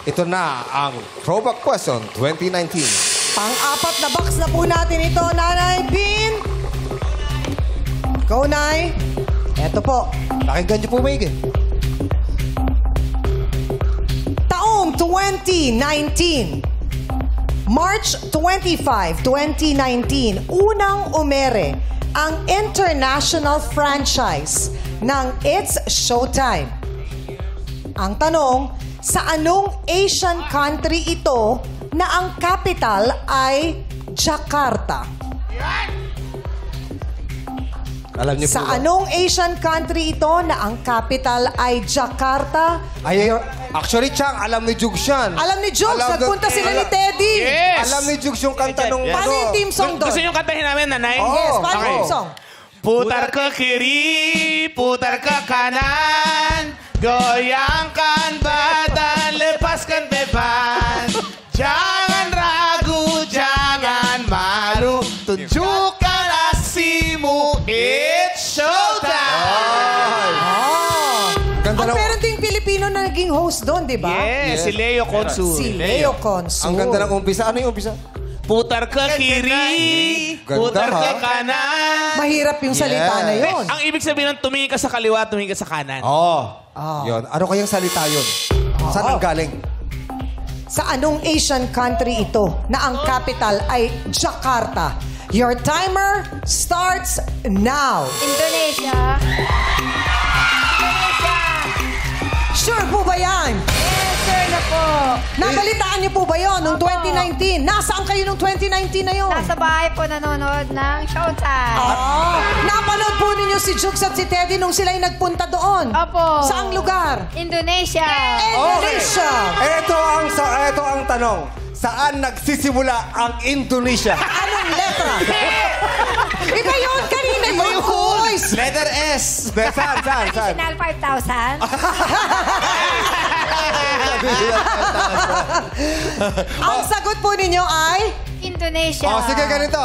ito na ang Throwback Question 2019. Pang-apat na box na po natin ito, Nanay Bean. Go, Nay. Eto po. Pakinggan niyo po maigi. Taong 2019. March 25, 2019, unang umere ang international franchise ng It's Showtime. Ang tanong, sa anong Asian country ito na ang capital ay Jakarta? Alam niyo po Sa ba? anong Asian country ito na ang capital ay Jakarta? Ay, actually, Chang, alam ni Jugs yan. Alam ni Jugs, Alam nagpunta na- sila ni Teddy. Yes! Alam ni Jugs yung kanta nung Paano yung team song doon? Gusto nyo kantahin namin, nanay? Oo. Yes, paano Okay. yung team song? Putar ke kiri, putar ke kanan, goyangkan badan, lepaskan beban. Jangan ragu, jangan malu, tunjukkan aksimu, it's showtime! Ganda Ang ng... meron ding Pilipino na naging host doon, di ba? Yes, si Leo Consul. Si Leo Consul. Ang ganda ng umpisa. Ano yung umpisa? Putar ke kiri, Ganda, putar ke ha? kanan. Mahirap yung salita na yun. Ang ibig sabihin ng tumingin ka sa kaliwa, tumingin ka sa kanan. Oo. Yun. Ano kayang salita yun? Saan ang galing? Sa anong Asian country ito na ang capital ay Jakarta? Your timer starts now. Indonesia. Sure po ba yan? Yes, sir na po. Nabalitaan niyo po ba yon noong Opo. 2019? Nasaan kayo noong 2019 na yon? Nasa bahay po nanonood ng Showtime. Napanood po ninyo si Jukes at si Teddy nung sila'y nagpunta doon. Opo. Saang lugar? Indonesia. Indonesia. Ito ang tanong. Saan nagsisimula ang Indonesia? Anong letra? Iba yun kanina yun, boys. Letter S. Saan? Additional 5,000. Ang sagot po ninyo ay? Indonesia. Sige, ganito.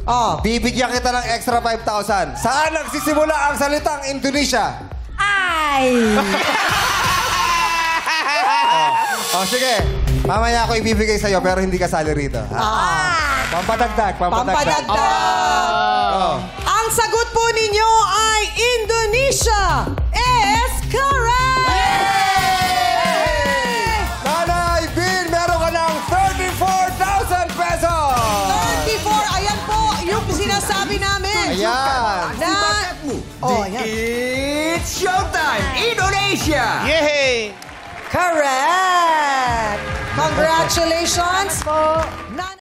Oh. Bibigyan kita ng extra 5,000. Saan nagsisimula ang salitang Indonesia? Ay. Sige. Mamaya ako ibibigay sa'yo pero hindi ka sali rito. Papadagdag. Ang sagot po ninyo ay Indonesia is correct! Nanay Bean, meron ka ng 34,000 pesos! 34, ayan po yung sinasabi namin. Ayan. Ayan. It's Showtime Indonesia! Yay! Correct! Congratulations! Po. Nanay